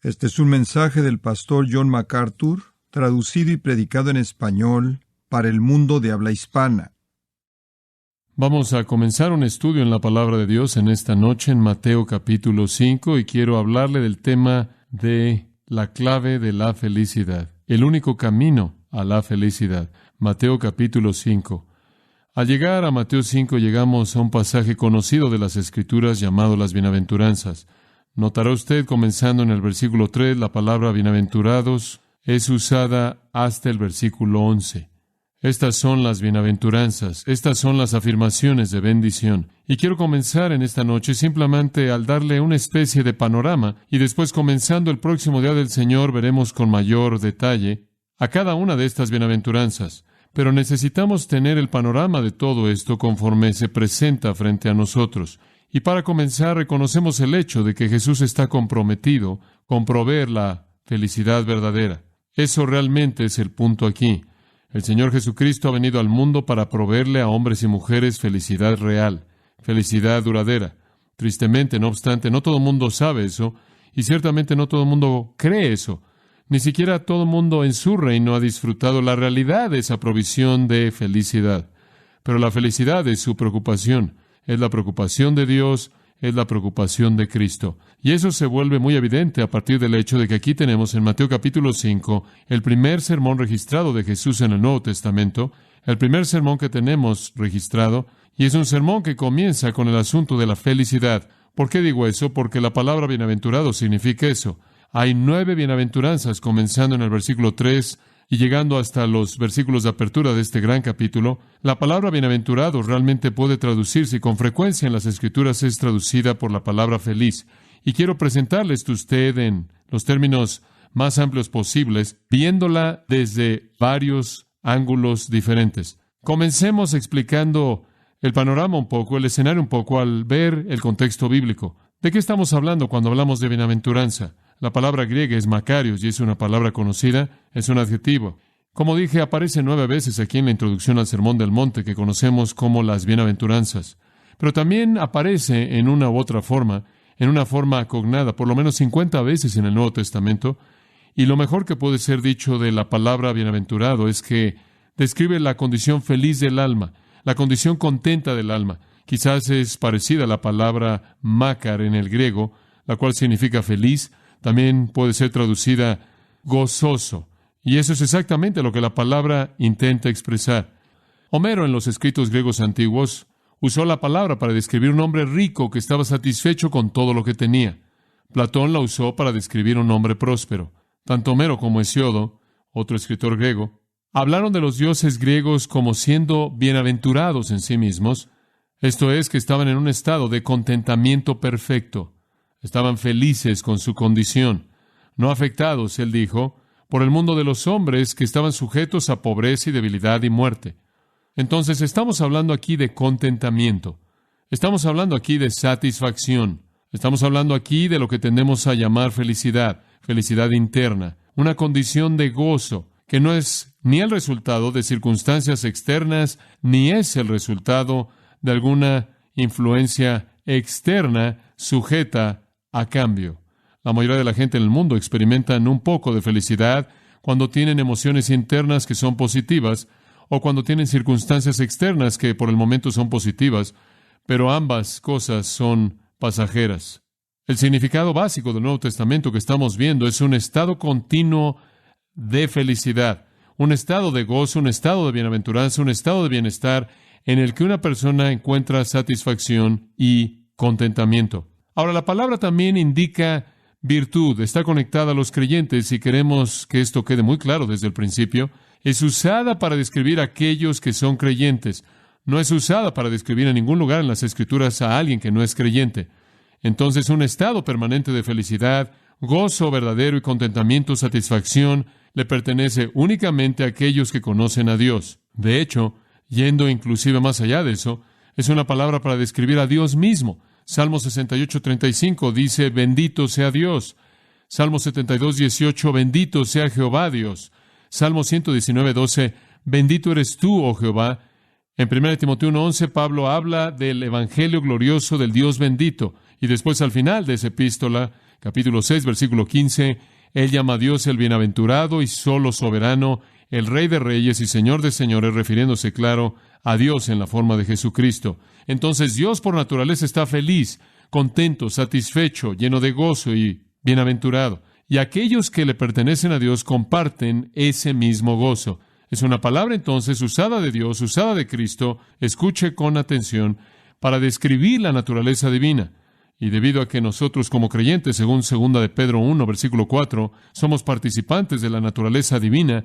Este es un mensaje del pastor John MacArthur, traducido y predicado en español para el mundo de habla hispana. Vamos a comenzar un estudio en la Palabra de Dios en esta noche en Mateo capítulo 5 y quiero hablarle del tema de la clave de la felicidad, el único camino a la felicidad. Mateo capítulo 5. Al llegar a Mateo 5 llegamos a un pasaje conocido de las Escrituras llamado las Bienaventuranzas. Notará usted, comenzando en el versículo 3, la palabra bienaventurados es usada hasta el versículo 11. Estas son las bienaventuranzas, estas son las afirmaciones de bendición. Y quiero comenzar en esta noche simplemente al darle una especie de panorama, y después, comenzando el próximo día del Señor, veremos con mayor detalle a cada una de estas bienaventuranzas. Pero necesitamos tener el panorama de todo esto conforme se presenta frente a nosotros. Y para comenzar, reconocemos el hecho de que Jesús está comprometido con proveer la felicidad verdadera. Eso realmente es el punto aquí. El Señor Jesucristo ha venido al mundo para proveerle a hombres y mujeres felicidad real, felicidad duradera. Tristemente, no obstante, no todo el mundo sabe eso, y ciertamente no todo el mundo cree eso. Ni siquiera todo el mundo en su reino ha disfrutado la realidad de esa provisión de felicidad. Pero la felicidad es su preocupación. Es la preocupación de Dios, es la preocupación de Cristo. Y eso se vuelve muy evidente a partir del hecho de que aquí tenemos en Mateo capítulo 5 el primer sermón registrado de Jesús en el Nuevo Testamento, el primer sermón que tenemos registrado, y es un sermón que comienza con el asunto de la felicidad. ¿Por qué digo eso? Porque la palabra bienaventurado significa eso. Hay 9 bienaventuranzas comenzando en el versículo 3 y llegando hasta los versículos de apertura de este gran capítulo. La palabra bienaventurado realmente puede traducirse y con frecuencia en las Escrituras es traducida por la palabra feliz. Y quiero presentarles a usted en los términos más amplios posibles, viéndola desde varios ángulos diferentes. Comencemos explicando el panorama un poco, el escenario un poco, al ver el contexto bíblico. ¿De qué estamos hablando cuando hablamos de bienaventuranza? La palabra griega es makarios y es una palabra conocida, es un adjetivo. Como dije, aparece 9 veces aquí en la introducción al Sermón del Monte, que conocemos como las bienaventuranzas. Pero también aparece en una u otra forma, en una forma cognada, por lo menos 50 veces en el Nuevo Testamento. Y lo mejor que puede ser dicho de la palabra bienaventurado es que describe la condición feliz del alma, la condición contenta del alma. Quizás es parecida a la palabra makar en el griego, la cual significa feliz. También puede ser traducida gozoso. Y eso es exactamente lo que la palabra intenta expresar. Homero, en los escritos griegos antiguos, usó la palabra para describir un hombre rico que estaba satisfecho con todo lo que tenía. Platón la usó para describir un hombre próspero. Tanto Homero como Hesíodo, otro escritor griego, hablaron de los dioses griegos como siendo bienaventurados en sí mismos. Esto es, que estaban en un estado de contentamiento perfecto. Estaban felices con su condición, no afectados, él dijo, por el mundo de los hombres que estaban sujetos a pobreza y debilidad y muerte. Entonces, estamos hablando aquí de contentamiento. Estamos hablando aquí de satisfacción. Estamos hablando aquí de lo que tendemos a llamar felicidad, felicidad interna, una condición de gozo que no es ni el resultado de circunstancias externas, ni es el resultado de alguna influencia externa sujeta a cambio. La mayoría de la gente en el mundo experimentan un poco de felicidad cuando tienen emociones internas que son positivas o cuando tienen circunstancias externas que por el momento son positivas, pero ambas cosas son pasajeras. El significado básico del Nuevo Testamento que estamos viendo es un estado continuo de felicidad, un estado de gozo, un estado de bienaventuranza, un estado de bienestar en el que una persona encuentra satisfacción y contentamiento. Ahora, la palabra también indica virtud, está conectada a los creyentes y queremos que esto quede muy claro desde el principio. Es usada para describir a aquellos que son creyentes. No es usada para describir en ningún lugar en las Escrituras a alguien que no es creyente. Entonces, un estado permanente de felicidad, gozo verdadero y contentamiento, satisfacción, le pertenece únicamente a aquellos que conocen a Dios. De hecho, yendo inclusive más allá de eso, es una palabra para describir a Dios mismo. Salmo 68:35 dice, bendito sea Dios. Salmo 72:18, bendito sea Jehová Dios. Salmo 119:12, bendito eres tú, oh Jehová. En 1 Timoteo 1:11, Pablo habla del evangelio glorioso del Dios bendito. Y después, al final de esa epístola, capítulo 6, versículo 15, Él llama a Dios el bienaventurado y solo soberano, el Rey de reyes y Señor de señores, refiriéndose, claro, a Dios en la forma de Jesucristo. Entonces, Dios por naturaleza está feliz, contento, satisfecho, lleno de gozo y bienaventurado. Y aquellos que le pertenecen a Dios comparten ese mismo gozo. Es una palabra entonces usada de Dios, usada de Cristo, escuche con atención, para describir la naturaleza divina. Y debido a que nosotros como creyentes, según 2 de Pedro 1, versículo 4, somos participantes de la naturaleza divina,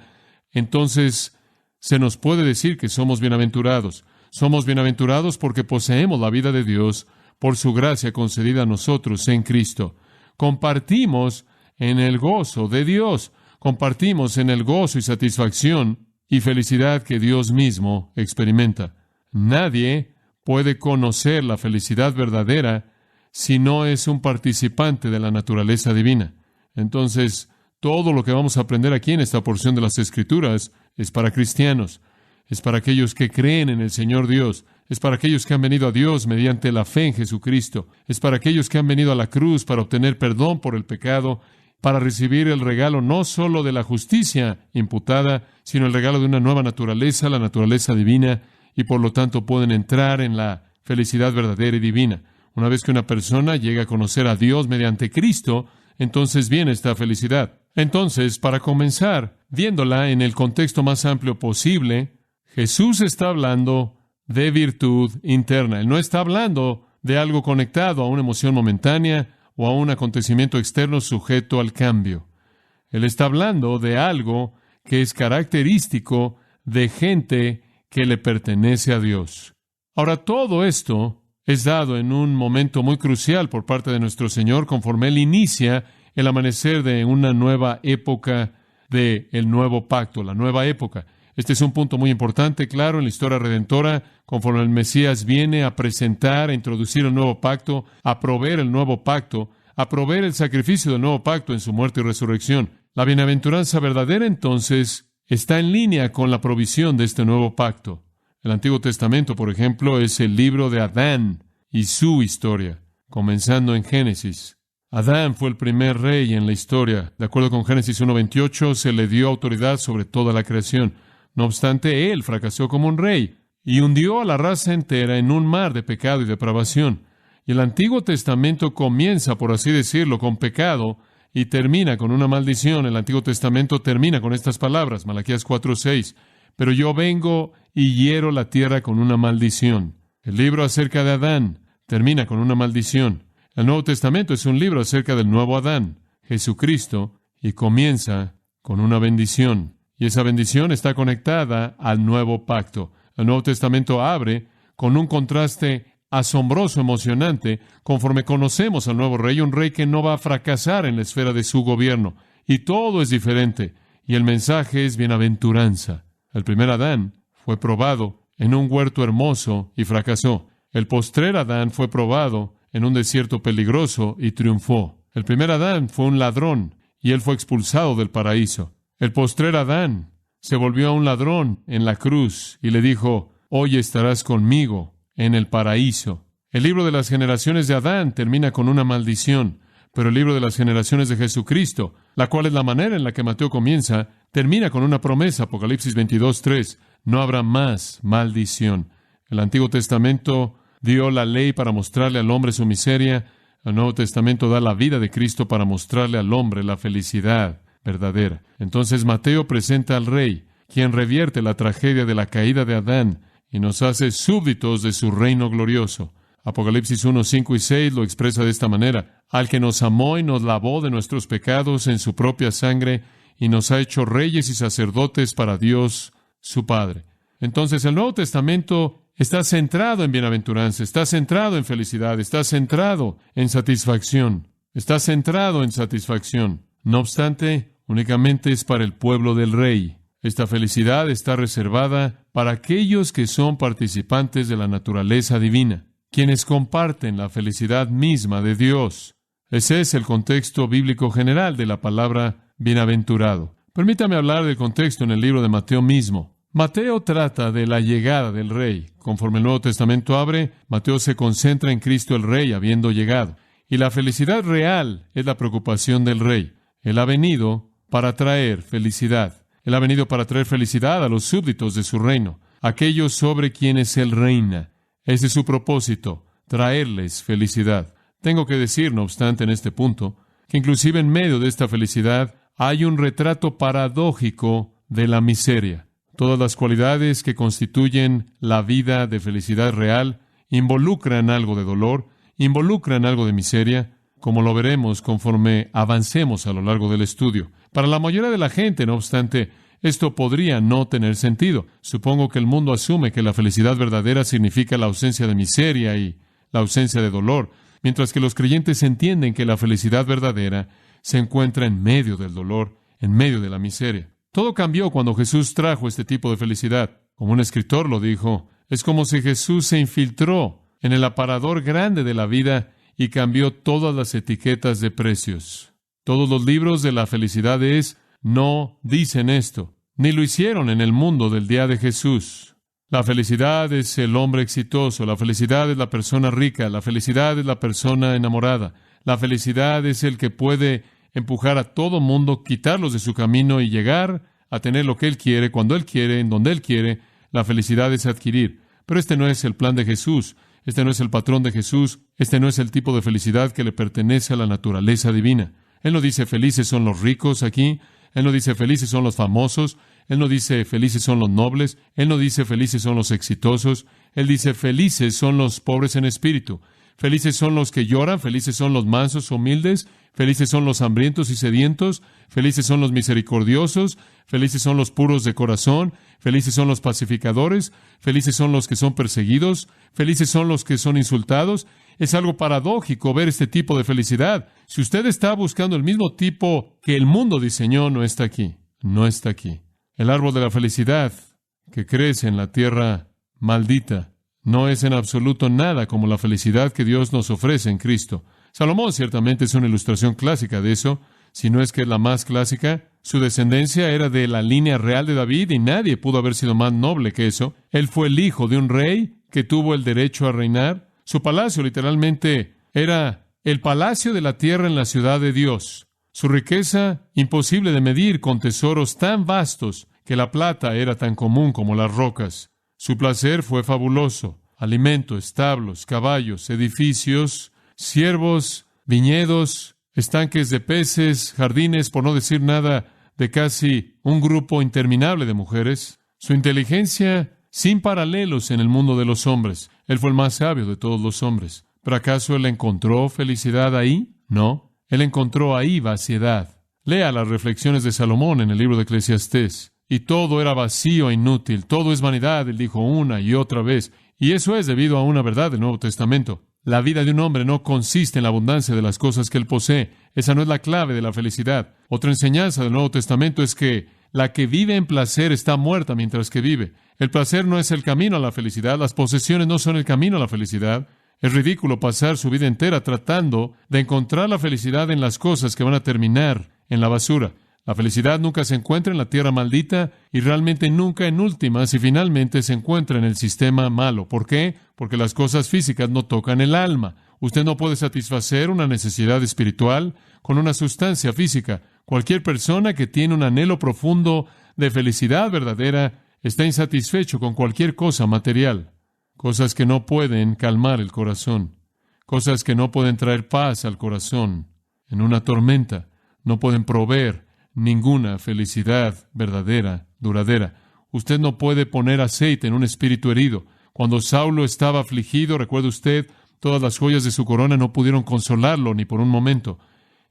entonces se nos puede decir que somos bienaventurados. Somos bienaventurados porque poseemos la vida de Dios por su gracia concedida a nosotros en Cristo. Compartimos en el gozo de Dios. Compartimos en el gozo y satisfacción y felicidad que Dios mismo experimenta. Nadie puede conocer la felicidad verdadera si no es un participante de la naturaleza divina. Entonces, todo lo que vamos a aprender aquí en esta porción de las Escrituras es para cristianos, es para aquellos que creen en el Señor Dios, es para aquellos que han venido a Dios mediante la fe en Jesucristo, es para aquellos que han venido a la cruz para obtener perdón por el pecado, para recibir el regalo no solo de la justicia imputada, sino el regalo de una nueva naturaleza, la naturaleza divina, y por lo tanto pueden entrar en la felicidad verdadera y divina. Una vez que una persona llega a conocer a Dios mediante Cristo, entonces viene esta felicidad. Entonces, para comenzar, viéndola en el contexto más amplio posible, Jesús está hablando de virtud interna. Él no está hablando de algo conectado a una emoción momentánea o a un acontecimiento externo sujeto al cambio. Él está hablando de algo que es característico de gente que le pertenece a Dios. Ahora, todo esto es dado en un momento muy crucial por parte de nuestro Señor, conforme Él inicia el amanecer de una nueva época del nuevo pacto, la nueva época. Este es un punto muy importante, claro, en la historia redentora, conforme el Mesías viene a presentar, a introducir el nuevo pacto, a proveer el nuevo pacto, a proveer el sacrificio del nuevo pacto en su muerte y resurrección. La bienaventuranza verdadera, entonces, está en línea con la provisión de este nuevo pacto. El Antiguo Testamento, por ejemplo, es el libro de Adán y su historia, comenzando en Génesis. Adán fue el primer rey en la historia. De acuerdo con Génesis 1:28, se le dio autoridad sobre toda la creación. No obstante, él fracasó como un rey y hundió a la raza entera en un mar de pecado y depravación. Y el Antiguo Testamento comienza, por así decirlo, con pecado y termina con una maldición. El Antiguo Testamento termina con estas palabras, Malaquías 4:6. Pero yo vengo y hiero la tierra con una maldición. El libro acerca de Adán termina con una maldición. El Nuevo Testamento es un libro acerca del nuevo Adán, Jesucristo, y comienza con una bendición. Y esa bendición está conectada al nuevo pacto. El Nuevo Testamento abre con un contraste asombroso, emocionante, conforme conocemos al nuevo rey, un rey que no va a fracasar en la esfera de su gobierno. Y todo es diferente. Y el mensaje es bienaventuranza. El primer Adán fue probado en un huerto hermoso y fracasó. El postrer Adán fue probado en un desierto peligroso y triunfó. El primer Adán fue un ladrón y él fue expulsado del paraíso. El postrer Adán se volvió un ladrón en la cruz y le dijo, hoy estarás conmigo en el paraíso. El libro de las generaciones de Adán termina con una maldición, pero el libro de las generaciones de Jesucristo, la cual es la manera en la que Mateo comienza, termina con una promesa, Apocalipsis 22:3, no habrá más maldición. El Antiguo Testamento dio la ley para mostrarle al hombre su miseria. El Nuevo Testamento da la vida de Cristo para mostrarle al hombre la felicidad verdadera. Entonces Mateo presenta al Rey, quien revierte la tragedia de la caída de Adán y nos hace súbditos de su reino glorioso. Apocalipsis 1:5 y 6 lo expresa de esta manera: al que nos amó y nos lavó de nuestros pecados en su propia sangre y nos ha hecho reyes y sacerdotes para Dios su Padre. Entonces el Nuevo Testamento está centrado en bienaventuranza, está centrado en felicidad, está centrado en satisfacción, está centrado en satisfacción. No obstante, únicamente es para el pueblo del Rey. Esta felicidad está reservada para aquellos que son participantes de la naturaleza divina, quienes comparten la felicidad misma de Dios. Ese es el contexto bíblico general de la palabra bienaventurado. Permítame hablar del contexto en el libro de Mateo mismo. Mateo trata de la llegada del Rey. Conforme el Nuevo Testamento abre, Mateo se concentra en Cristo el Rey habiendo llegado. Y la felicidad real es la preocupación del Rey. Él ha venido para traer felicidad. Él ha venido para traer felicidad a los súbditos de su reino, aquellos sobre quienes Él reina. Ese es su propósito, traerles felicidad. Tengo que decir, no obstante, en este punto, que inclusive en medio de esta felicidad hay un retrato paradójico de la miseria. Todas las cualidades que constituyen la vida de felicidad real involucran algo de dolor, involucran algo de miseria, como lo veremos conforme avancemos a lo largo del estudio. Para la mayoría de la gente, no obstante, esto podría no tener sentido. Supongo que el mundo asume que la felicidad verdadera significa la ausencia de miseria y la ausencia de dolor, mientras que los creyentes entienden que la felicidad verdadera se encuentra en medio del dolor, en medio de la miseria. Todo cambió cuando Jesús trajo este tipo de felicidad. Como un escritor lo dijo, es como si Jesús se infiltró en el aparador grande de la vida y cambió todas las etiquetas de precios. Todos los libros de la felicidad no dicen esto, ni lo hicieron en el mundo del día de Jesús. La felicidad es el hombre exitoso, la felicidad es la persona rica, la felicidad es la persona enamorada, la felicidad es el que puede empujar a todo mundo, quitarlos de su camino y llegar a tener lo que Él quiere, cuando Él quiere, en donde Él quiere. La felicidad es adquirir. Pero este no es el plan de Jesús, este no es el patrón de Jesús, este no es el tipo de felicidad que le pertenece a la naturaleza divina. Él no dice felices son los ricos aquí, Él no dice felices son los famosos, Él no dice felices son los nobles, Él no dice felices son los exitosos, Él dice felices son los pobres en espíritu, felices son los que lloran, felices son los mansos, humildes, felices son los hambrientos y sedientos, felices son los misericordiosos, felices son los puros de corazón, felices son los pacificadores, felices son los que son perseguidos, felices son los que son insultados. Es algo paradójico ver este tipo de felicidad. Si usted está buscando el mismo tipo que el mundo diseñó, no está aquí. No está aquí. El árbol de la felicidad que crece en la tierra maldita no es en absoluto nada como la felicidad que Dios nos ofrece en Cristo. Salomón ciertamente es una ilustración clásica de eso, si no es que es la más clásica. Su descendencia era de la línea real de David y nadie pudo haber sido más noble que eso. Él fue el hijo de un rey que tuvo el derecho a reinar. Su palacio literalmente era el palacio de la tierra en la ciudad de Dios. Su riqueza imposible de medir con tesoros tan vastos que la plata era tan común como las rocas. Su placer fue fabuloso. Alimento, establos, caballos, edificios, siervos, viñedos, estanques de peces, jardines, por no decir nada de casi un grupo interminable de mujeres. Su inteligencia sin paralelos en el mundo de los hombres. Él fue el más sabio de todos los hombres. ¿Pero acaso Él encontró felicidad ahí? No. Él encontró ahí vaciedad. Lea las reflexiones de Salomón en el libro de Eclesiastés. Y todo era vacío e inútil. Todo es vanidad, él dijo una y otra vez. Y eso es debido a una verdad del Nuevo Testamento. La vida de un hombre no consiste en la abundancia de las cosas que él posee. Esa no es la clave de la felicidad. Otra enseñanza del Nuevo Testamento es que la que vive en placer está muerta mientras que vive. El placer no es el camino a la felicidad. Las posesiones no son el camino a la felicidad. Es ridículo pasar su vida entera tratando de encontrar la felicidad en las cosas que van a terminar en la basura. La felicidad nunca se encuentra en la tierra maldita y realmente nunca en últimas y finalmente se encuentra en el sistema malo. ¿Por qué? Porque las cosas físicas no tocan el alma. Usted no puede satisfacer una necesidad espiritual con una sustancia física. Cualquier persona que tiene un anhelo profundo de felicidad verdadera está insatisfecho con cualquier cosa material. Cosas que no pueden calmar el corazón. Cosas que no pueden traer paz al corazón. En una tormenta no pueden proveer ninguna felicidad verdadera, duradera. Usted no puede poner aceite en un espíritu herido. Cuando Saulo estaba afligido, recuerde usted, todas las joyas de su corona no pudieron consolarlo ni por un momento.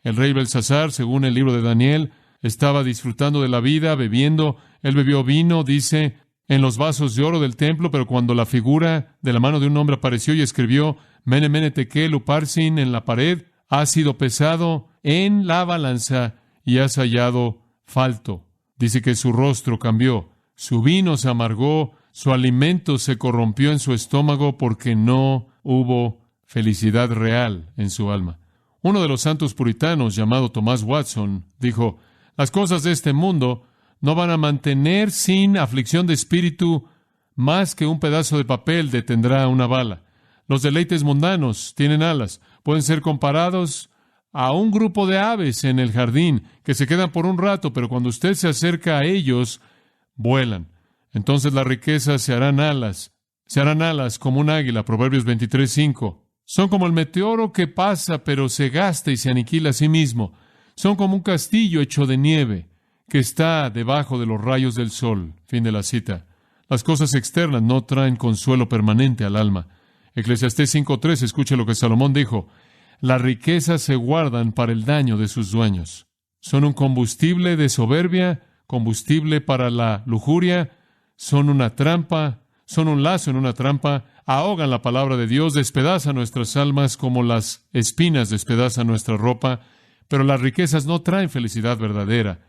El rey Belsasar, según el libro de Daniel, estaba disfrutando de la vida, bebiendo. Él bebió vino, dice, en los vasos de oro del templo, pero cuando la figura de la mano de un hombre apareció y escribió Mene, Mene, Tekel, Uparsin en la pared, ha sido pesado en la balanza y has hallado falto. Dice que su rostro cambió, su vino se amargó, su alimento se corrompió en su estómago porque no hubo felicidad real en su alma. Uno de los santos puritanos, llamado Thomas Watson, dijo, las cosas de este mundo no van a mantener sin aflicción de espíritu más que un pedazo de papel detendrá una bala. Los deleites mundanos tienen alas. Pueden ser comparados a un grupo de aves en el jardín que se quedan por un rato, pero cuando usted se acerca a ellos, vuelan. Entonces las riquezas se harán alas como un águila. Proverbios 23:5. Son como el meteoro que pasa, pero se gasta y se aniquila a sí mismo. Son como un castillo hecho de nieve que está debajo de los rayos del sol. Fin de la cita. Las cosas externas no traen consuelo permanente al alma. Eclesiastés 5:3, escuche lo que Salomón dijo: las riquezas se guardan para el daño de sus dueños. Son un combustible de soberbia, combustible para la lujuria, son una trampa, son un lazo en una trampa, ahogan la palabra de Dios, despedazan nuestras almas como las espinas despedazan nuestra ropa, pero las riquezas no traen felicidad verdadera.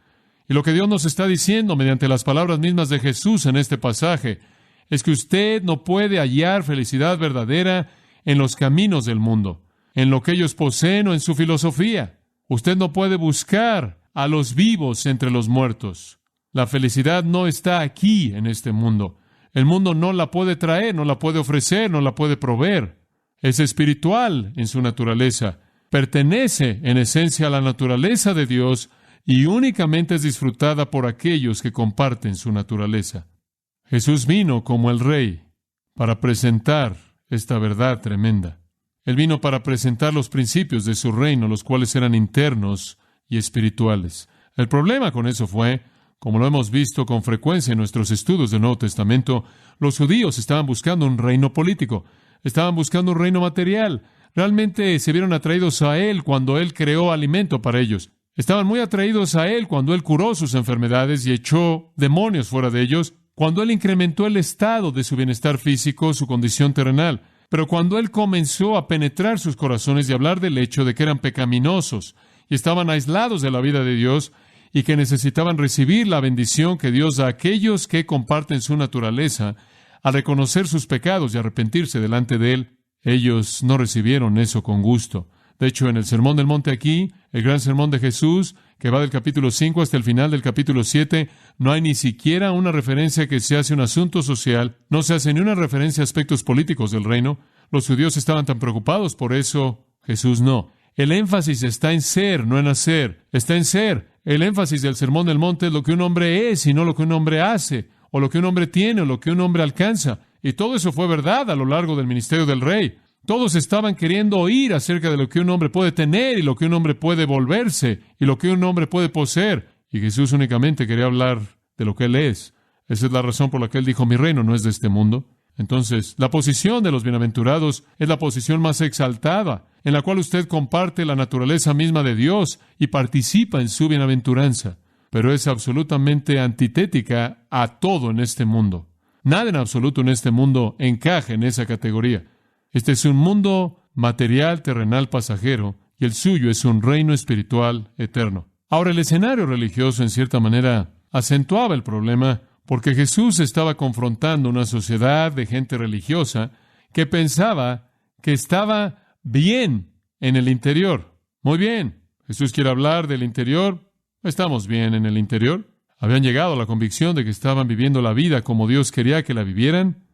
Y lo que Dios nos está diciendo mediante las palabras mismas de Jesús en este pasaje es que usted no puede hallar felicidad verdadera en los caminos del mundo, en lo que ellos poseen o en su filosofía. Usted no puede buscar a los vivos entre los muertos. La felicidad no está aquí en este mundo. El mundo no la puede traer, no la puede ofrecer, no la puede proveer. Es espiritual en su naturaleza. Pertenece en esencia a la naturaleza de Dios y únicamente es disfrutada por aquellos que comparten su naturaleza. Jesús vino como el Rey para presentar esta verdad tremenda. Él vino para presentar los principios de su reino, los cuales eran internos y espirituales. El problema con eso fue, como lo hemos visto con frecuencia en nuestros estudios del Nuevo Testamento, los judíos estaban buscando un reino político, estaban buscando un reino material. Realmente se vieron atraídos a Él cuando Él creó alimento para ellos. Estaban muy atraídos a Él cuando Él curó sus enfermedades y echó demonios fuera de ellos, cuando Él incrementó el estado de su bienestar físico, su condición terrenal. Pero cuando Él comenzó a penetrar sus corazones y hablar del hecho de que eran pecaminosos y estaban aislados de la vida de Dios y que necesitaban recibir la bendición que Dios da a aquellos que comparten su naturaleza, al reconocer sus pecados y arrepentirse delante de Él, ellos no recibieron eso con gusto. De hecho, en el Sermón del Monte aquí, el gran sermón de Jesús, que va del capítulo 5 hasta el final del capítulo 7, no hay ni siquiera una referencia que se hace a un asunto social, no se hace ni una referencia a aspectos políticos del reino. Los judíos estaban tan preocupados por eso, Jesús no. El énfasis está en ser, no en hacer. Está en ser. El énfasis del Sermón del Monte es lo que un hombre es y no lo que un hombre hace, o lo que un hombre tiene o lo que un hombre alcanza. Y todo eso fue verdad a lo largo del ministerio del Rey. Todos estaban queriendo oír acerca de lo que un hombre puede tener y lo que un hombre puede volverse y lo que un hombre puede poseer. Y Jesús únicamente quería hablar de lo que Él es. Esa es la razón por la que Él dijo: mi reino no es de este mundo. Entonces, la posición de los bienaventurados es la posición más exaltada, en la cual usted comparte la naturaleza misma de Dios y participa en su bienaventuranza. Pero es absolutamente antitética a todo en este mundo. Nada en absoluto en este mundo encaja en esa categoría. Este es un mundo material, terrenal, pasajero, y el suyo es un reino espiritual eterno. Ahora, el escenario religioso, en cierta manera, acentuaba el problema, porque Jesús estaba confrontando una sociedad de gente religiosa que pensaba que estaba bien en el interior. Muy bien, Jesús quiere hablar del interior. Estamos bien en el interior. Habían llegado a la convicción de que estaban viviendo la vida como Dios quería que la vivieran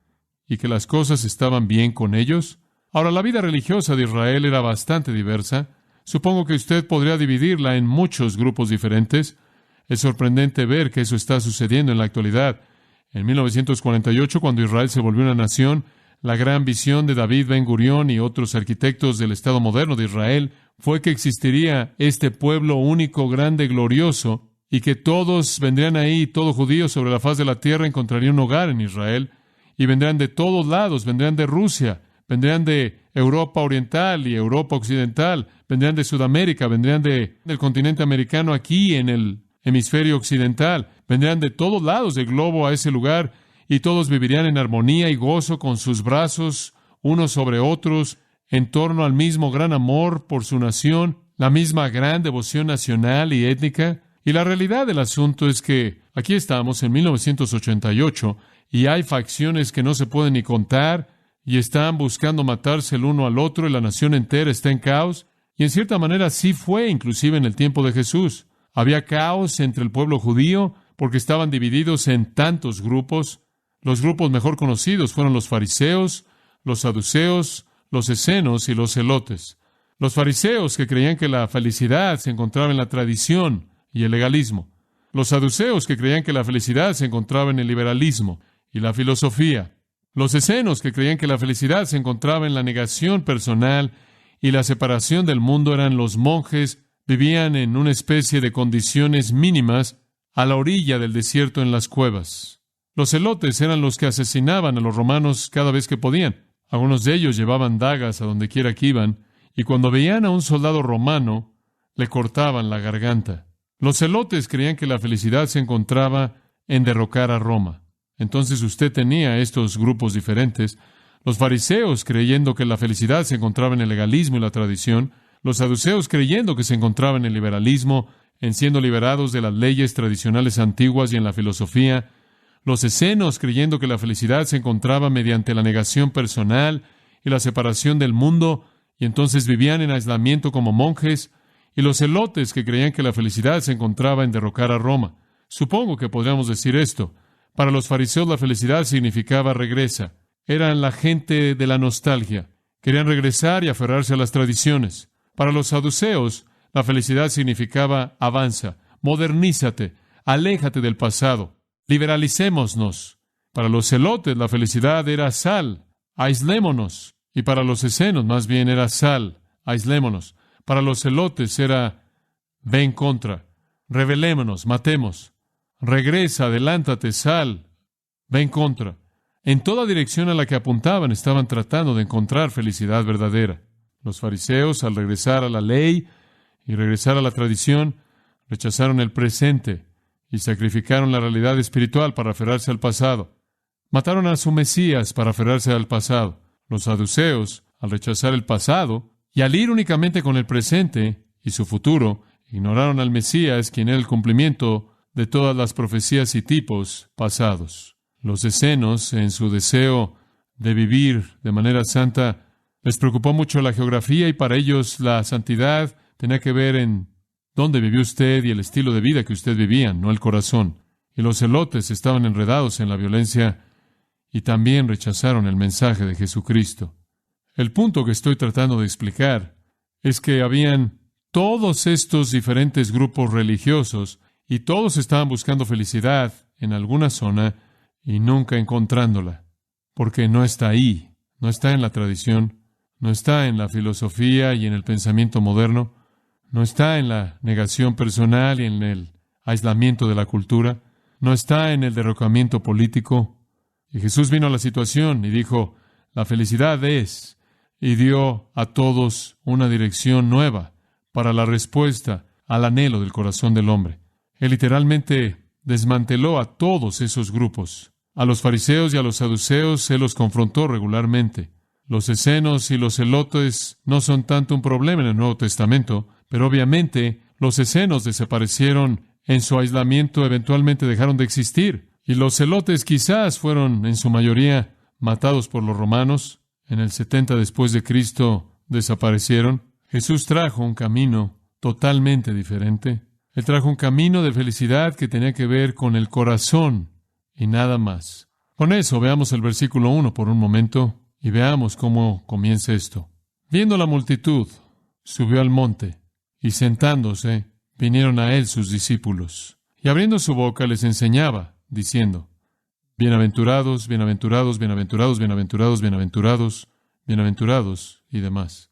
y que las cosas estaban bien con ellos. Ahora, la vida religiosa de Israel era bastante diversa. Supongo que usted podría dividirla en muchos grupos diferentes. Es sorprendente ver que eso está sucediendo en la actualidad. En 1948, cuando Israel se volvió una nación, la gran visión de David Ben-Gurión y otros arquitectos del Estado moderno de Israel fue que existiría este pueblo único, grande, glorioso, y que todos vendrían ahí, todo judío sobre la faz de la tierra encontraría un hogar en Israel, y vendrán de todos lados, vendrán de Rusia, vendrán de Europa Oriental y Europa Occidental, vendrán de Sudamérica, vendrán del continente americano aquí en el hemisferio occidental, vendrán de todos lados del globo a ese lugar, y todos vivirían en armonía y gozo con sus brazos unos sobre otros, en torno al mismo gran amor por su nación, la misma gran devoción nacional y étnica. Y la realidad del asunto es que aquí estamos en 1988 y hay facciones que no se pueden ni contar y están buscando matarse el uno al otro y la nación entera está en caos. Y en cierta manera así fue inclusive en el tiempo de Jesús. Había caos entre el pueblo judío porque estaban divididos en tantos grupos. Los grupos mejor conocidos fueron los fariseos, los saduceos, los escenos y los celotes. Los fariseos, que creían que la felicidad se encontraba en la tradición y el legalismo. Los saduceos, que creían que la felicidad se encontraba en el liberalismo y la filosofía. Los escenos, que creían que la felicidad se encontraba en la negación personal y la separación del mundo, eran los monjes, vivían en una especie de condiciones mínimas a la orilla del desierto en las cuevas. Los celotes eran los que asesinaban a los romanos cada vez que podían. Algunos de ellos llevaban dagas a donde quiera que iban, y cuando veían a un soldado romano, le cortaban la garganta. Los celotes creían que la felicidad se encontraba en derrocar a Roma. Entonces usted tenía estos grupos diferentes. Los fariseos creyendo que la felicidad se encontraba en el legalismo y la tradición. Los saduceos creyendo que se encontraba en el liberalismo, en siendo liberados de las leyes tradicionales antiguas y en la filosofía. Los escenos creyendo que la felicidad se encontraba mediante la negación personal y la separación del mundo, y entonces vivían en aislamiento como monjes. Y los celotes, que creían que la felicidad se encontraba en derrocar a Roma. Supongo que podríamos decir esto. Para los fariseos la felicidad significaba regresa. Eran la gente de la nostalgia. Querían regresar y aferrarse a las tradiciones. Para los saduceos la felicidad significaba avanza, modernízate, aléjate del pasado, liberalicémonos. Para los celotes la felicidad era sal, aislémonos. Y para los escenos más bien era sal, aislémonos. Para los celotes era ve en contra, rebelémonos, matemos, regresa, adelántate, sal, ve en contra. En toda dirección a la que apuntaban estaban tratando de encontrar felicidad verdadera. Los fariseos, al regresar a la ley y regresar a la tradición, rechazaron el presente y sacrificaron la realidad espiritual para aferrarse al pasado. Mataron a su Mesías para aferrarse al pasado. Los saduceos, al rechazar el pasado y al ir únicamente con el presente y su futuro, ignoraron al Mesías, quien era el cumplimiento de todas las profecías y tipos pasados. Los escenos, en su deseo de vivir de manera santa, les preocupó mucho la geografía, y para ellos la santidad tenía que ver en dónde vivió usted y el estilo de vida que usted vivía, no el corazón. Y los celotes estaban enredados en la violencia y también rechazaron el mensaje de Jesucristo. El punto que estoy tratando de explicar es que habían todos estos diferentes grupos religiosos y todos estaban buscando felicidad en alguna zona y nunca encontrándola, porque no está ahí, no está en la tradición, no está en la filosofía y en el pensamiento moderno, no está en la negación personal y en el aislamiento de la cultura, no está en el derrocamiento político. Y Jesús vino a la situación y dijo, la felicidad es, y dio a todos una dirección nueva para la respuesta al anhelo del corazón del hombre. Él literalmente desmanteló a todos esos grupos. A los fariseos y a los saduceos Él los confrontó regularmente. Los escenos y los celotes no son tanto un problema en el Nuevo Testamento, pero obviamente los escenos desaparecieron en su aislamiento, eventualmente dejaron de existir. Y los celotes quizás fueron en su mayoría matados por los romanos. En el 70 después de Cristo desaparecieron. Jesús trajo un camino totalmente diferente. Él trajo un camino de felicidad que tenía que ver con el corazón y nada más. Con eso veamos el versículo 1 por un momento y veamos cómo comienza esto. Viendo la multitud, subió al monte y sentándose, vinieron a él sus discípulos. Y abriendo su boca les enseñaba, diciendo, bienaventurados, bienaventurados, bienaventurados, bienaventurados, bienaventurados, bienaventurados y demás.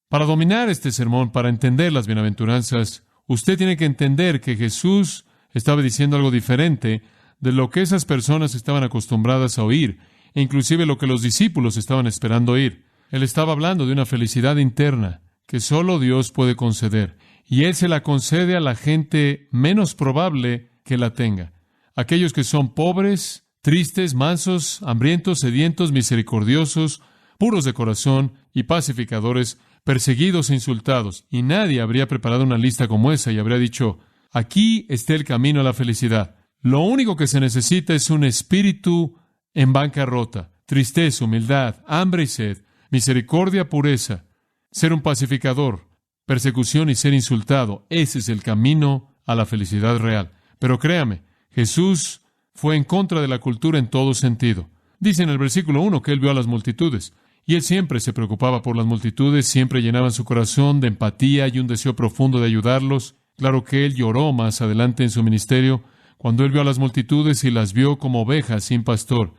Para dominar este sermón, para entender las bienaventuranzas, usted tiene que entender que Jesús estaba diciendo algo diferente de lo que esas personas estaban acostumbradas a oír, e inclusive lo que los discípulos estaban esperando oír. Él estaba hablando de una felicidad interna que solo Dios puede conceder, y Él se la concede a la gente menos probable que la tenga. Aquellos que son pobres, tristes, mansos, hambrientos, sedientos, misericordiosos, puros de corazón y pacificadores, perseguidos e insultados. Y nadie habría preparado una lista como esa y habría dicho, aquí está el camino a la felicidad. Lo único que se necesita es un espíritu en bancarrota, tristeza, humildad, hambre y sed, misericordia, pureza, ser un pacificador, persecución y ser insultado. Ese es el camino a la felicidad real. Pero créame, Jesús fue en contra de la cultura en todo sentido. Dice en el versículo 1 que Él vio a las multitudes. Y Él siempre se preocupaba por las multitudes, siempre llenaban su corazón de empatía y un deseo profundo de ayudarlos. Claro que Él lloró más adelante en su ministerio, cuando Él vio a las multitudes y las vio como ovejas sin pastor.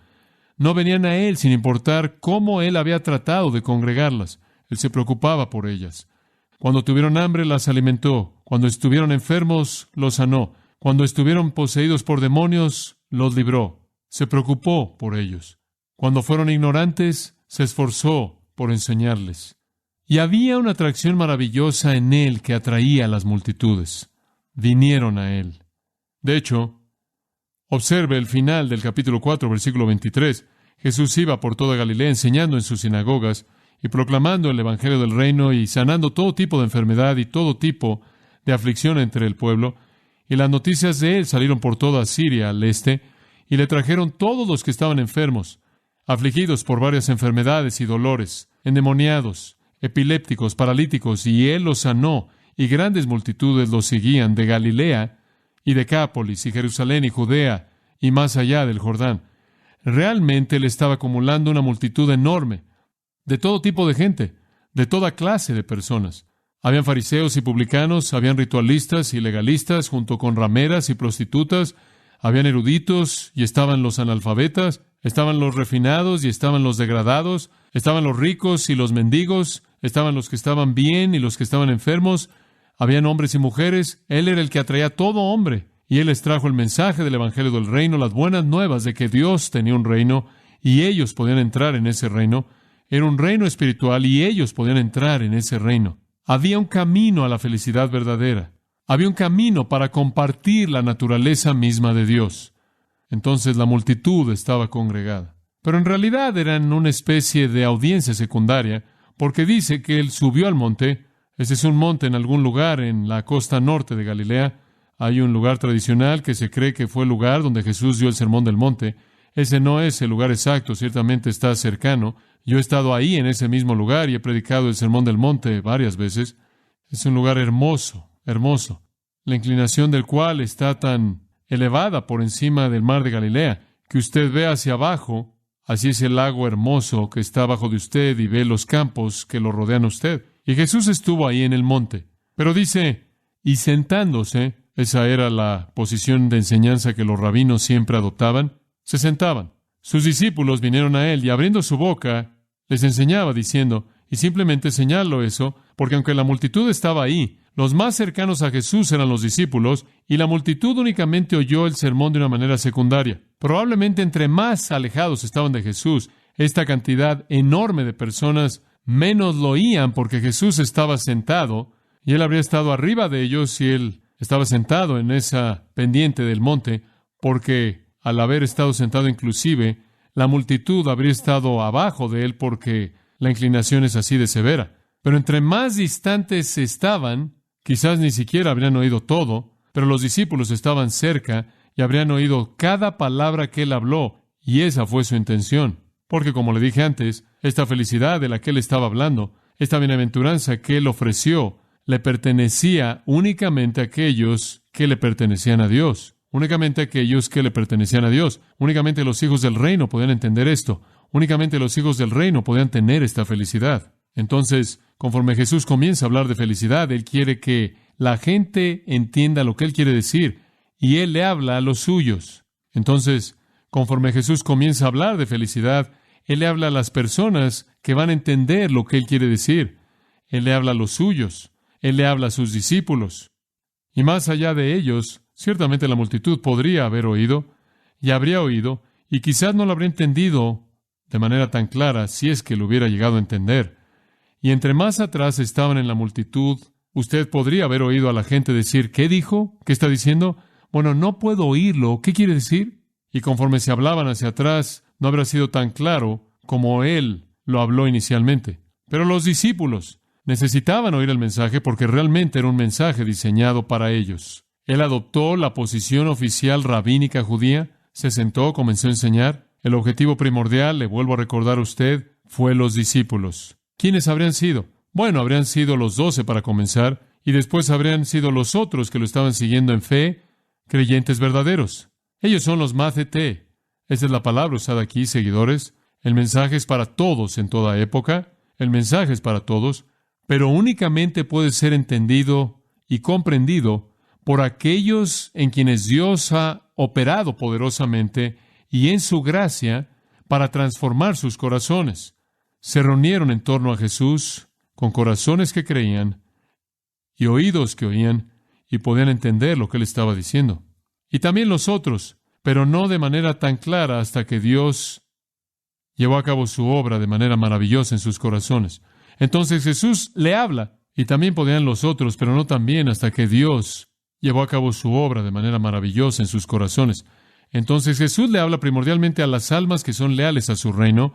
No venían a Él sin importar cómo Él había tratado de congregarlas. Él se preocupaba por ellas. Cuando tuvieron hambre, las alimentó. Cuando estuvieron enfermos, los sanó. Cuando estuvieron poseídos por demonios, los libró. Se preocupó por ellos. Cuando fueron ignorantes, se esforzó por enseñarles. Y había una atracción maravillosa en Él que atraía a las multitudes. Vinieron a Él. De hecho, observe el final del capítulo 4, versículo 23. Jesús iba por toda Galilea enseñando en sus sinagogas y proclamando el Evangelio del Reino y sanando todo tipo de enfermedad y todo tipo de aflicción entre el pueblo. Y las noticias de Él salieron por toda Siria al este y le trajeron todos los que estaban enfermos, afligidos por varias enfermedades y dolores, endemoniados, epilépticos, paralíticos, y Él los sanó, y grandes multitudes los seguían de Galilea y Decápolis, y Jerusalén, y Judea, y más allá del Jordán. Realmente Él estaba acumulando una multitud enorme, de todo tipo de gente, de toda clase de personas. Habían fariseos y publicanos, habían ritualistas y legalistas, junto con rameras y prostitutas, habían eruditos y estaban los analfabetas, estaban los refinados y estaban los degradados, estaban los ricos y los mendigos, estaban los que estaban bien y los que estaban enfermos, habían hombres y mujeres. Él era el que atraía a todo hombre, y Él les trajo el mensaje del Evangelio del Reino, las buenas nuevas de que Dios tenía un reino, y ellos podían entrar en ese reino. Era un reino espiritual, y ellos podían entrar en ese reino. Había un camino a la felicidad verdadera. Había un camino para compartir la naturaleza misma de Dios. Entonces la multitud estaba congregada. Pero en realidad eran una especie de audiencia secundaria, porque dice que Él subió al monte. Ese es un monte en algún lugar en la costa norte de Galilea. Hay un lugar tradicional que se cree que fue el lugar donde Jesús dio el sermón del monte. Ese no es el lugar exacto, ciertamente está cercano. Yo he estado ahí en ese mismo lugar y he predicado el sermón del monte varias veces. Es un lugar hermoso, hermoso, la inclinación del cual está tan elevada por encima del mar de Galilea, que usted ve hacia abajo, así es el lago hermoso que está abajo de usted y ve los campos que lo rodean a usted. Y Jesús estuvo ahí en el monte. Pero dice, y sentándose, esa era la posición de enseñanza que los rabinos siempre adoptaban, se sentaban. Sus discípulos vinieron a Él y abriendo su boca, les enseñaba diciendo, y simplemente señalo eso, porque aunque la multitud estaba ahí, los más cercanos a Jesús eran los discípulos, y la multitud únicamente oyó el sermón de una manera secundaria. Probablemente entre más alejados estaban de Jesús, esta cantidad enorme de personas menos lo oían porque Jesús estaba sentado, y Él habría estado arriba de ellos y Él estaba sentado en esa pendiente del monte, porque al haber estado sentado inclusive, la multitud habría estado abajo de Él porque la inclinación es así de severa. Pero entre más distantes estaban, quizás ni siquiera habrían oído todo, pero los discípulos estaban cerca y habrían oído cada palabra que Él habló, y esa fue su intención. Porque, como le dije antes, esta felicidad de la que Él estaba hablando, esta bienaventuranza que Él ofreció, le pertenecía únicamente a aquellos que le pertenecían a Dios. Únicamente a aquellos que le pertenecían a Dios. Únicamente los hijos del reino podían entender esto. Únicamente los hijos del reino podían tener esta felicidad. Entonces, conforme Jesús comienza a hablar de felicidad, Él quiere que la gente entienda lo que Él quiere decir, y Él le habla a los suyos. Entonces, conforme Jesús comienza a hablar de felicidad, Él le habla a las personas que van a entender lo que Él quiere decir. Él le habla a los suyos. Él le habla a sus discípulos. Y más allá de ellos, ciertamente la multitud podría haber oído, y habría oído, y quizás no lo habría entendido de manera tan clara si es que lo hubiera llegado a entender. Y entre más atrás estaban en la multitud, usted podría haber oído a la gente decir, ¿qué dijo? ¿Qué está diciendo? Bueno, no puedo oírlo. ¿Qué quiere decir? Y conforme se hablaban hacia atrás, no habrá sido tan claro como Él lo habló inicialmente. Pero los discípulos necesitaban oír el mensaje porque realmente era un mensaje diseñado para ellos. Él adoptó la posición oficial rabínica judía, se sentó, comenzó a enseñar. El objetivo primordial, le vuelvo a recordar a usted, fue los discípulos. ¿Quiénes habrían sido? Bueno, habrían sido los 12 para comenzar, y después habrían sido los otros que lo estaban siguiendo en fe, creyentes verdaderos. Ellos son los Mathete. Esa es la palabra usada aquí, seguidores. El mensaje es para todos en toda época. El mensaje es para todos, pero únicamente puede ser entendido y comprendido por aquellos en quienes Dios ha operado poderosamente y en su gracia para transformar sus corazones. Se reunieron en torno a Jesús con corazones que creían y oídos que oían y podían entender lo que Él estaba diciendo. Y también los otros, pero no de manera tan clara hasta que Dios llevó a cabo su obra de manera maravillosa en sus corazones. Entonces Jesús le habla, y también podían los otros, pero no tan bien hasta que Dios llevó a cabo su obra de manera maravillosa en sus corazones. Entonces Jesús le habla primordialmente a las almas que son leales a su reino,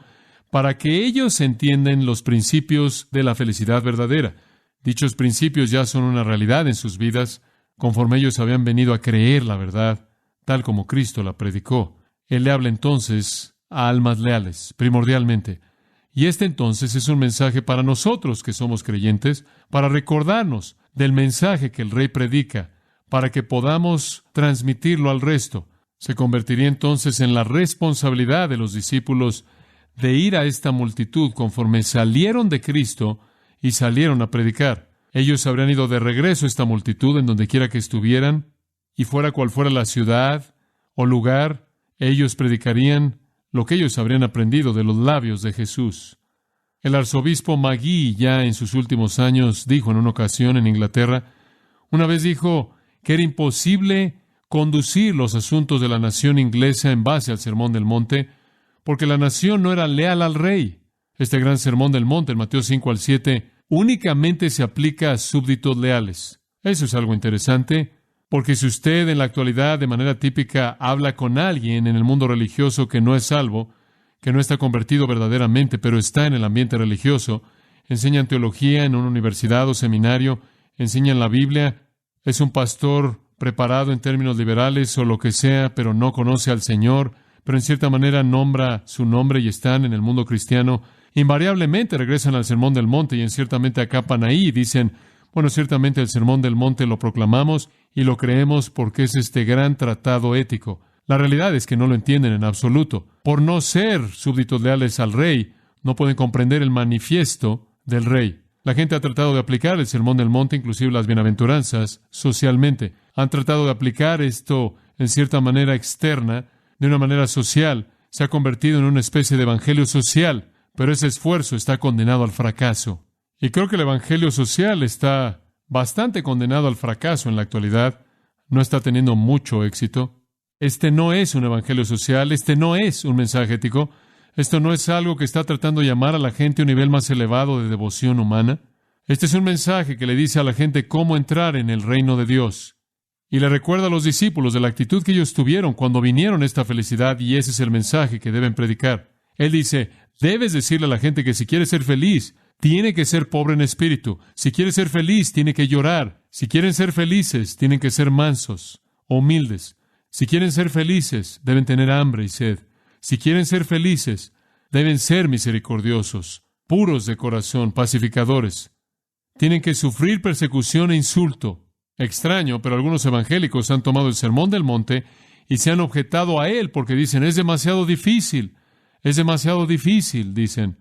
para que ellos entiendan los principios de la felicidad verdadera. Dichos principios ya son una realidad en sus vidas, conforme ellos habían venido a creer la verdad, tal como Cristo la predicó. Él le habla entonces a almas leales, primordialmente. Y este entonces es un mensaje para nosotros que somos creyentes, para recordarnos del mensaje que el Rey predica, para que podamos transmitirlo al resto. Se convertiría entonces en la responsabilidad de los discípulos de ir a esta multitud conforme salieron de Cristo y salieron a predicar. Ellos habrían ido de regreso a esta multitud en donde quiera que estuvieran, y fuera cual fuera la ciudad o lugar, ellos predicarían lo que ellos habrían aprendido de los labios de Jesús. El arzobispo Magee, ya en sus últimos años, dijo en una ocasión en Inglaterra, una vez dijo que era imposible conducir los asuntos de la nación inglesa en base al Sermón del Monte, porque la nación no era leal al rey. Este gran Sermón del Monte, en Mateo 5 al 7, únicamente se aplica a súbditos leales. Eso es algo interesante, porque si usted en la actualidad de manera típica habla con alguien en el mundo religioso que no es salvo, que no está convertido verdaderamente, pero está en el ambiente religioso, enseñan teología en una universidad o seminario, enseñan la Biblia, es un pastor preparado en términos liberales o lo que sea, pero no conoce al Señor, pero en cierta manera nombra su nombre y están en el mundo cristiano, invariablemente regresan al Sermón del Monte y ciertamente acapan ahí y dicen, bueno, ciertamente el Sermón del Monte lo proclamamos y lo creemos porque es este gran tratado ético. La realidad es que no lo entienden en absoluto. Por no ser súbditos leales al rey, no pueden comprender el manifiesto del rey. La gente ha tratado de aplicar el Sermón del Monte, inclusive las bienaventuranzas, socialmente. Han tratado de aplicar esto en cierta manera externa, de una manera social. Se ha convertido en una especie de evangelio social, pero ese esfuerzo está condenado al fracaso. Y creo que el evangelio social está bastante condenado al fracaso en la actualidad. No está teniendo mucho éxito. Este no es un evangelio social, este no es un mensaje ético. Esto no es algo que está tratando de llamar a la gente a un nivel más elevado de devoción humana. Este es un mensaje que le dice a la gente cómo entrar en el reino de Dios. Y le recuerda a los discípulos de la actitud que ellos tuvieron cuando vinieron a esta felicidad, y ese es el mensaje que deben predicar. Él dice, debes decirle a la gente que si quiere ser feliz, tiene que ser pobre en espíritu. Si quiere ser feliz, tiene que llorar. Si quieren ser felices, tienen que ser mansos, humildes. Si quieren ser felices, deben tener hambre y sed. Si quieren ser felices, deben ser misericordiosos, puros de corazón, pacificadores. Tienen que sufrir persecución e insulto. Extraño, pero algunos evangélicos han tomado el Sermón del Monte y se han objetado a él porque dicen, es demasiado difícil, dicen,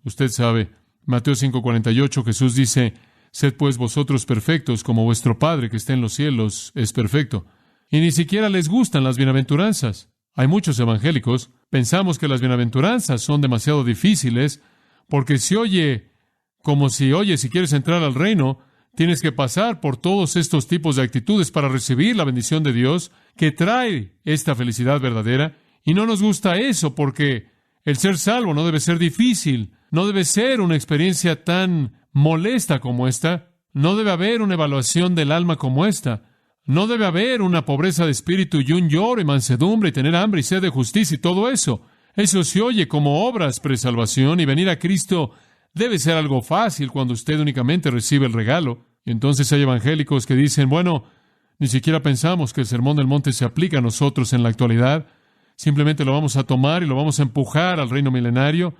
usted sabe, Mateo 5:48, Jesús dice, sed pues vosotros perfectos como vuestro Padre que está en los cielos es perfecto. Y ni siquiera les gustan las bienaventuranzas. Hay muchos evangélicos, pensamos que las bienaventuranzas son demasiado difíciles porque se oye como si quieres entrar al reino, tienes que pasar por todos estos tipos de actitudes para recibir la bendición de Dios que trae esta felicidad verdadera. Y no nos gusta eso porque el ser salvo no debe ser difícil, no debe ser una experiencia tan molesta como esta, no debe haber una evaluación del alma como esta, no debe haber una pobreza de espíritu y un lloro y mansedumbre y tener hambre y sed de justicia y todo eso. Eso se oye como obras presalvación y venir a Cristo debe ser algo fácil cuando usted únicamente recibe el regalo. Y entonces hay evangélicos que dicen, bueno, ni siquiera pensamos que el Sermón del Monte se aplica a nosotros en la actualidad. Simplemente lo vamos a tomar y lo vamos a empujar al reino milenario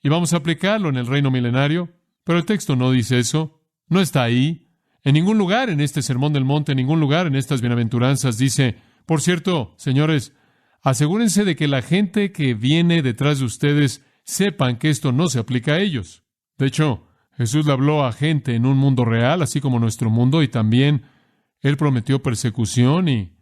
y vamos a aplicarlo en el reino milenario. Pero el texto no dice eso. No está ahí. En ningún lugar en este Sermón del Monte, en ningún lugar en estas bienaventuranzas dice, por cierto, señores, Asegúrense de que la gente que viene detrás de ustedes sepan que esto no se aplica a ellos. De hecho, Jesús le habló a gente en un mundo real, así como nuestro mundo, y también Él prometió persecución y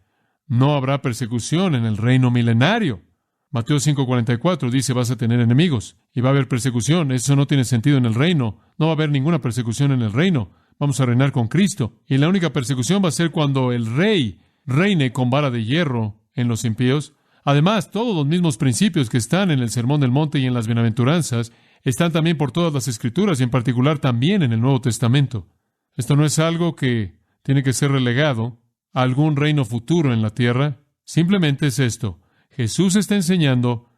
no habrá persecución en el reino milenario. Mateo 5:44 dice, vas a tener enemigos y va a haber persecución. Eso no tiene sentido en el reino. No va a haber ninguna persecución en el reino. Vamos a reinar con Cristo. Y la única persecución va a ser cuando el rey reine con vara de hierro en los impíos. Además, todos los mismos principios que están en el Sermón del Monte y en las Bienaventuranzas están también por todas las Escrituras y en particular también en el Nuevo Testamento. Esto no es algo que tiene que ser relegado a algún reino futuro en la tierra. Simplemente es esto. Jesús está enseñando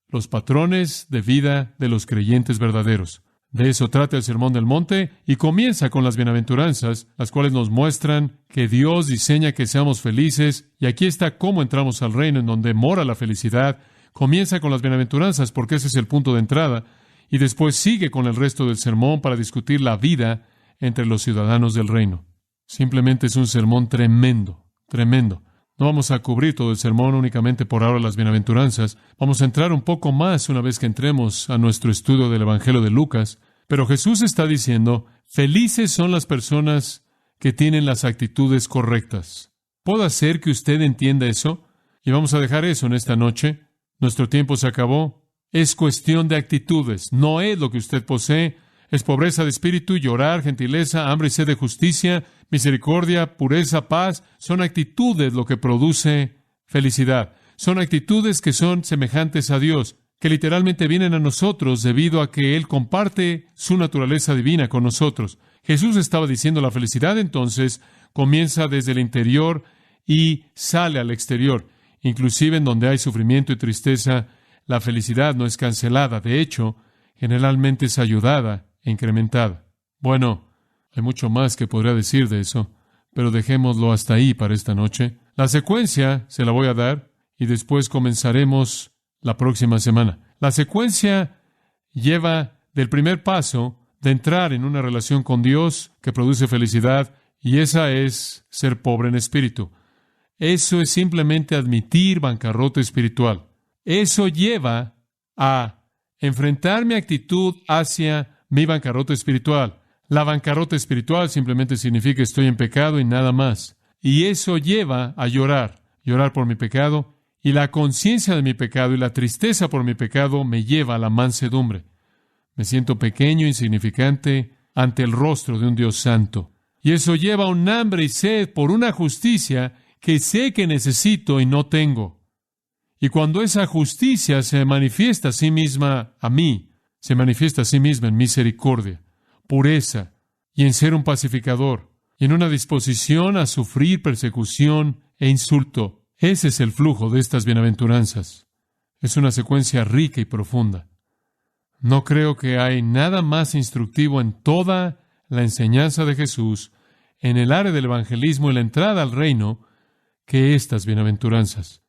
los patrones de vida de los creyentes verdaderos. De eso trata el Sermón del Monte y comienza con las Bienaventuranzas, las cuales nos muestran que Dios diseña que seamos felices, y aquí está cómo entramos al reino en donde mora la felicidad. Comienza con las Bienaventuranzas porque ese es el punto de entrada, y después sigue con el resto del sermón para discutir la vida entre los ciudadanos del reino. Simplemente es un sermón tremendo, tremendo. No vamos a cubrir todo el sermón únicamente por ahora las Bienaventuranzas. Vamos a entrar un poco más una vez que entremos a nuestro estudio del Evangelio de Lucas. Pero Jesús está diciendo, felices son las personas que tienen las actitudes correctas. ¿Puedo hacer que usted entienda eso? Y vamos a dejar eso en esta noche. Nuestro tiempo se acabó. Es cuestión de actitudes. No es lo que usted posee. Es pobreza de espíritu, llorar, gentileza, hambre y sed de justicia, misericordia, pureza, paz. Son actitudes lo que produce felicidad. Son actitudes que son semejantes a Dios, que literalmente vienen a nosotros debido a que Él comparte su naturaleza divina con nosotros. Jesús estaba diciendo la felicidad entonces comienza desde el interior y sale al exterior. Inclusive en donde hay sufrimiento y tristeza, la felicidad no es cancelada. De hecho, generalmente es ayudada e incrementada. Bueno, hay mucho más que podría decir de eso, pero dejémoslo hasta ahí para esta noche. La secuencia se la voy a dar y después comenzaremos la próxima semana. La secuencia lleva del primer paso de entrar en una relación con Dios que produce felicidad, y esa es ser pobre en espíritu. Eso es simplemente admitir bancarrota espiritual. Eso lleva a enfrentar mi actitud hacia mi bancarrota espiritual. La bancarrota espiritual simplemente significa estoy en pecado y nada más. Y eso lleva a llorar por mi pecado, y la conciencia de mi pecado y la tristeza por mi pecado me lleva a la mansedumbre. Me siento pequeño, insignificante, ante el rostro de un Dios santo. Y eso lleva a un hambre y sed por una justicia que sé que necesito y no tengo. Y cuando esa justicia se manifiesta a sí misma a mí, se manifiesta a sí misma en misericordia, pureza y en ser un pacificador, y en una disposición a sufrir persecución e insulto. Ese es el flujo de estas bienaventuranzas. Es una secuencia rica y profunda. No creo que hay nada más instructivo en toda la enseñanza de Jesús, en el área del evangelismo y la entrada al reino, que estas bienaventuranzas.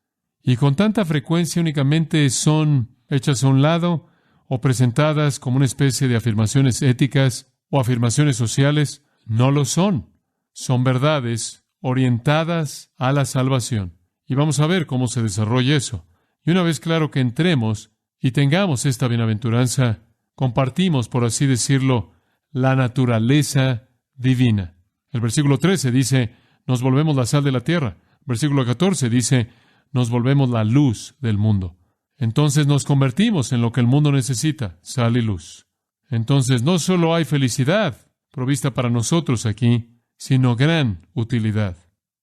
Y con tanta frecuencia únicamente son hechas a un lado o presentadas como una especie de afirmaciones éticas o afirmaciones sociales. No lo son. Son verdades orientadas a la salvación. Y vamos a ver cómo se desarrolla eso. Y una vez claro que entremos y tengamos esta bienaventuranza, compartimos, por así decirlo, la naturaleza divina. El versículo 13 dice, nos volvemos la sal de la tierra. El versículo 14 dice, nos volvemos la luz del mundo. Entonces nos convertimos en lo que el mundo necesita, sal y luz. Entonces no solo hay felicidad provista para nosotros aquí, sino gran utilidad.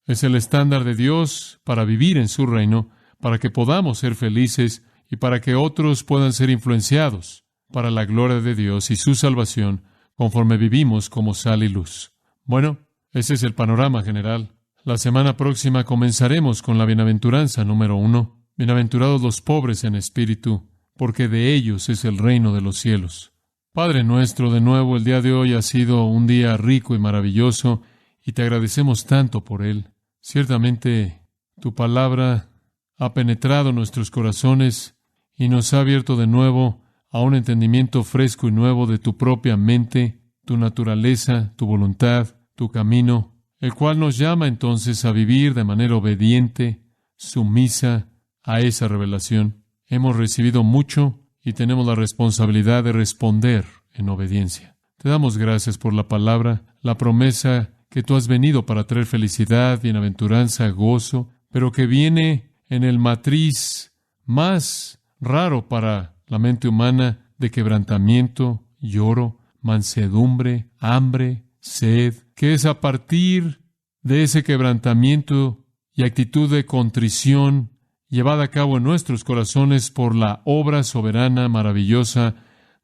Es el estándar de Dios para vivir en su reino, para que podamos ser felices y para que otros puedan ser influenciados para la gloria de Dios y su salvación conforme vivimos como sal y luz. Bueno, ese es el panorama general. La semana próxima comenzaremos con la bienaventuranza número 1. Bienaventurados los pobres en espíritu, porque de ellos es el reino de los cielos. Padre nuestro, de nuevo, el día de hoy ha sido un día rico y maravilloso, y te agradecemos tanto por él. Ciertamente, tu palabra ha penetrado nuestros corazones y nos ha abierto de nuevo a un entendimiento fresco y nuevo de tu propia mente, tu naturaleza, tu voluntad, tu camino, el cual nos llama entonces a vivir de manera obediente, sumisa, a esa revelación. Hemos recibido mucho y tenemos la responsabilidad de responder en obediencia. Te damos gracias por la palabra, la promesa que tú has venido para traer felicidad, bienaventuranza, gozo, pero que viene en el matriz más raro para la mente humana de quebrantamiento, lloro, mansedumbre, hambre, sed, que es a partir de ese quebrantamiento y actitud de contrición llevada a cabo en nuestros corazones por la obra soberana, maravillosa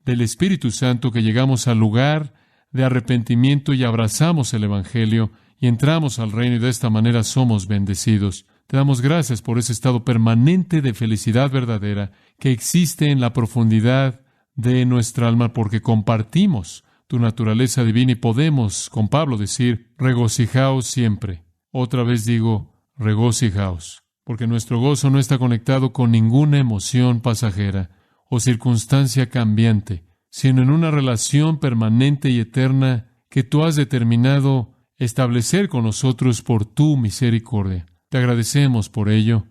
del Espíritu Santo, que llegamos al lugar de arrepentimiento y abrazamos el Evangelio y entramos al reino, y de esta manera somos bendecidos. Te damos gracias por ese estado permanente de felicidad verdadera que existe en la profundidad de nuestra alma, porque compartimos tu naturaleza divina y podemos, con Pablo, decir, regocijaos siempre. Otra vez digo, regocijaos, porque nuestro gozo no está conectado con ninguna emoción pasajera o circunstancia cambiante, sino en una relación permanente y eterna que tú has determinado establecer con nosotros por tu misericordia. Te agradecemos por ello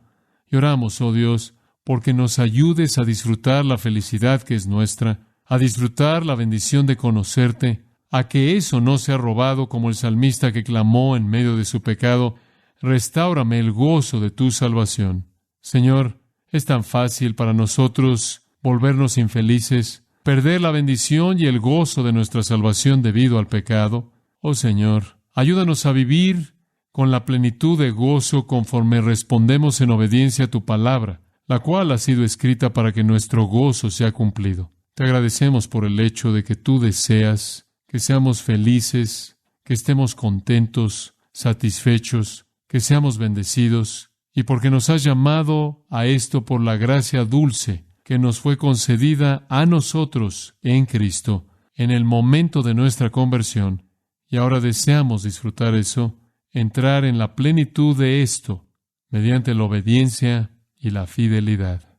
y oramos, oh Dios, porque nos ayudes a disfrutar la felicidad que es nuestra, a disfrutar la bendición de conocerte, a que eso no sea robado como el salmista que clamó en medio de su pecado, restáurame el gozo de tu salvación. Señor, es tan fácil para nosotros volvernos infelices, perder la bendición y el gozo de nuestra salvación debido al pecado. Oh Señor, ayúdanos a vivir con la plenitud de gozo conforme respondemos en obediencia a tu palabra, la cual ha sido escrita para que nuestro gozo sea cumplido. Te agradecemos por el hecho de que tú deseas que seamos felices, que estemos contentos, satisfechos, que seamos bendecidos, y porque nos has llamado a esto por la gracia dulce que nos fue concedida a nosotros en Cristo en el momento de nuestra conversión. Y ahora deseamos disfrutar eso, entrar en la plenitud de esto, mediante la obediencia y la fidelidad.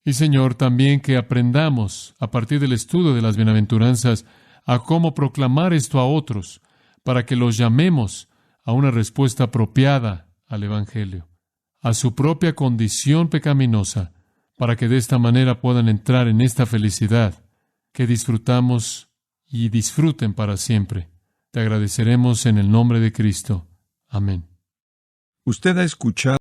Y Señor, también que aprendamos, a partir del estudio de las bienaventuranzas, a cómo proclamar esto a otros, para que los llamemos a una respuesta apropiada al Evangelio, a su propia condición pecaminosa, para que de esta manera puedan entrar en esta felicidad que disfrutamos y disfruten para siempre. Te agradeceremos en el nombre de Cristo. Amén. Usted ha escuchado